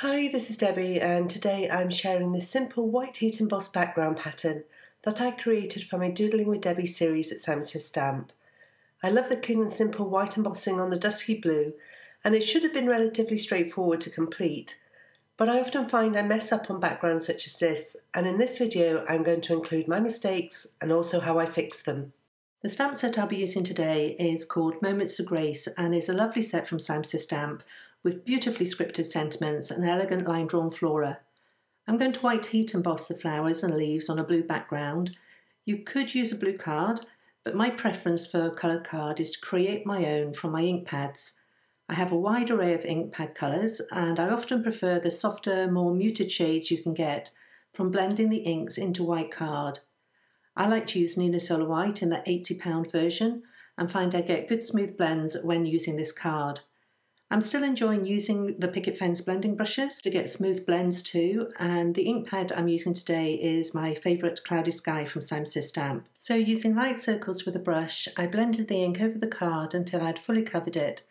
Hi, this is Debbie, and today I'm sharing this simple white heat embossed background pattern that I created from my Doodling with Debbie series at Simon Says Stamp. I love the clean and simple white embossing on the dusky blue, and it should have been relatively straightforward to complete, but I often find I mess up on backgrounds such as this, and in this video I'm going to include my mistakes and also how I fix them. The stamp set I'll be using today is called Moments of Grace and is a lovely set from Simon Says Stamp with beautifully scripted sentiments and elegant line drawn flora. I'm going to white heat emboss the flowers and leaves on a blue background. You could use a blue card, but my preference for a coloured card is to create my own from my ink pads. I have a wide array of ink pad colours, and I often prefer the softer, more muted shades you can get from blending the inks into white card. I like to use Neenah Solar White in the £80 version and find I get good smooth blends when using this card. I'm still enjoying using the Picket fence blending brushes to get smooth blends too, and the ink pad I'm using today is my favourite Cloudy Sky from Simon Says Stamp. So using light circles with a brush, I blended the ink over the card until I'd fully covered it.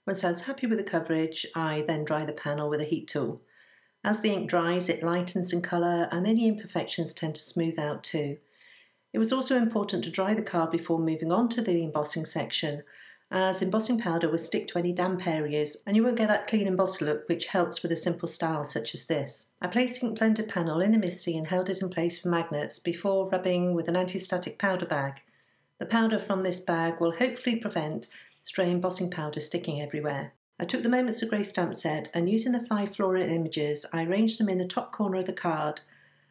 Once I was happy with the coverage, I then dry the panel with a heat tool. As the ink dries, it lightens in colour and any imperfections tend to smooth out too. It was also important to dry the card before moving on to the embossing section, as embossing powder will stick to any damp areas and you won't get that clean embossed look, which helps with a simple style such as this. I placed the ink blended panel in the MISTI and held it in place for magnets before rubbing with an anti-static powder bag. The powder from this bag will hopefully prevent stray embossing powder sticking everywhere. I took the Moments of Grace stamp set and using the 5 floral images, I arranged them in the top corner of the card.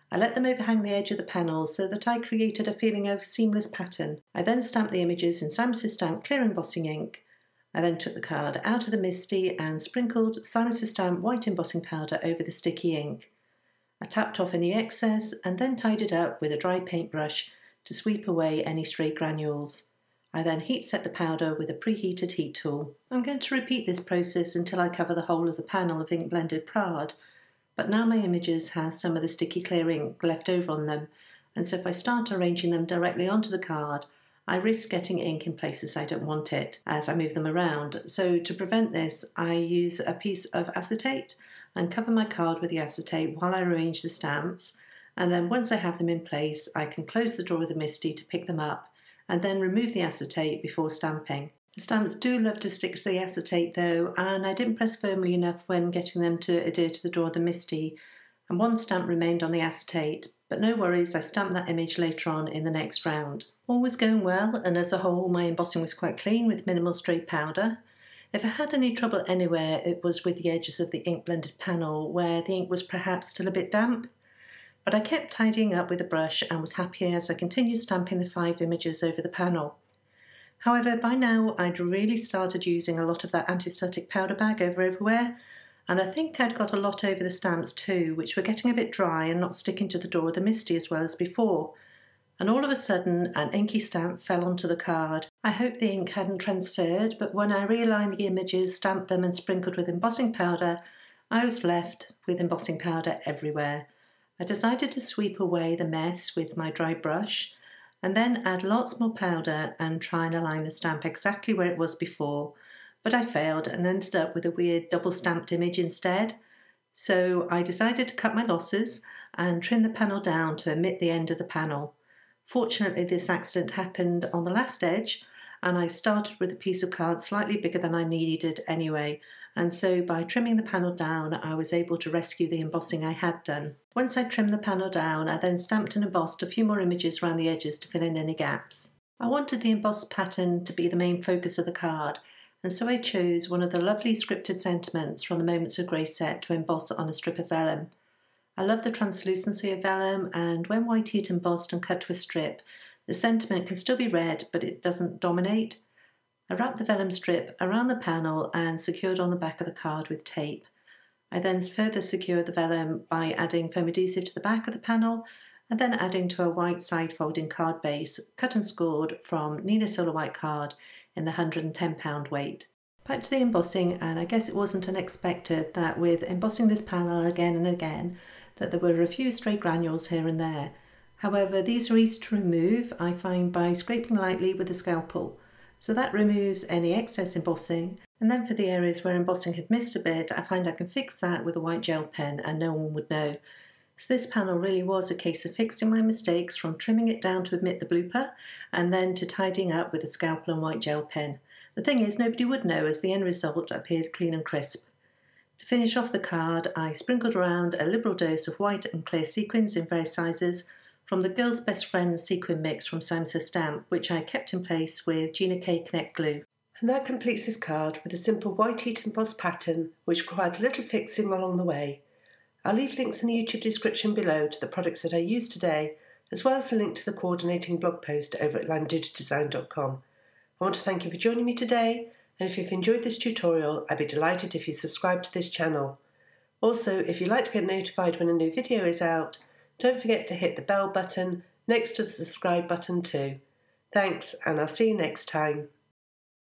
I let them overhang the edge of the panel so that I created a feeling of seamless pattern. I then stamped the images in Simon Says Stamp clear embossing ink. I then took the card out of the MISTI and sprinkled Simon Says Stamp white embossing powder over the sticky ink. I tapped off any excess and then tied it up with a dry paintbrush to sweep away any stray granules. I then heat set the powder with a preheated heat tool. I'm going to repeat this process until I cover the whole of the panel of ink blended card. But now my images have some of the sticky clear ink left over on them, and so if I start arranging them directly onto the card, I risk getting ink in places I don't want it as I move them around. So to prevent this, I use a piece of acetate and cover my card with the acetate while I arrange the stamps, and then once I have them in place, I can close the drawer of the MISTI to pick them up, and then remove the acetate before stamping. The stamps do love to stick to the acetate though, and I didn't press firmly enough when getting them to adhere to the drawer of the MISTI, and one stamp remained on the acetate, but no worries, I stamped that image later on in the next round. All was going well, and as a whole my embossing was quite clean with minimal stray powder. If I had any trouble anywhere, it was with the edges of the ink blended panel where the ink was perhaps still a bit damp. But I kept tidying up with a brush and was happy as I continued stamping the 5 images over the panel. However, by now I'd really started using a lot of that anti-static powder bag everywhere, and I think I'd got a lot over the stamps too, which were getting a bit dry and not sticking to the drawer of the MISTI as well as before. And all of a sudden, an inky stamp fell onto the card. I hoped the ink hadn't transferred, but when I realigned the images, stamped them and sprinkled with embossing powder, I was left with embossing powder everywhere. I decided to sweep away the mess with my dry brush, and then add lots more powder and try and align the stamp exactly where it was before, but I failed and ended up with a weird double stamped image instead. So I decided to cut my losses and trim the panel down to omit the end of the panel. Fortunately, this accident happened on the last edge, and I started with a piece of card slightly bigger than I needed anyway, and so by trimming the panel down I was able to rescue the embossing I had done. Once I trimmed the panel down, I then stamped and embossed a few more images around the edges to fill in any gaps. I wanted the embossed pattern to be the main focus of the card, and so I chose one of the lovely scripted sentiments from the Moments of Grace set to emboss on a strip of vellum. I love the translucency of vellum, and when white heat embossed and cut to a strip, the sentiment can still be read but it doesn't dominate. I wrapped the vellum strip around the panel and secured on the back of the card with tape. I then further secured the vellum by adding foam adhesive to the back of the panel and then adding to a white side folding card base cut and scored from Neenah Solar White card in the £110 weight. Back to the embossing, and I guess it wasn't unexpected that with embossing this panel again and again that there were a few stray granules here and there. However, these are easy to remove, I find, by scraping lightly with a scalpel. So that removes any excess embossing, and then for the areas where embossing had missed a bit, I find I can fix that with a white gel pen and no one would know. So this panel really was a case of fixing my mistakes, from trimming it down to admit the blooper and then to tidying up with a scalpel and white gel pen. The thing is, nobody would know, as the end result appeared clean and crisp. To finish off the card, I sprinkled around a liberal dose of white and clear sequins in various sizes from the Girls' Best Friends sequin mix from Simon Says Stamp, which I kept in place with Gina Connect glue. And that completes this card with a simple white heat embossed pattern which required a little fixing along the way. I'll leave links in the YouTube description below to the products that I used today, as well as a link to the coordinating blog post over at limedoodledesign.com. I want to thank you for joining me today, and if you've enjoyed this tutorial, I'd be delighted if you subscribe to this channel. Also, if you'd like to get notified when a new video is out, don't forget to hit the bell button next to the subscribe button too. Thanks, and I'll see you next time.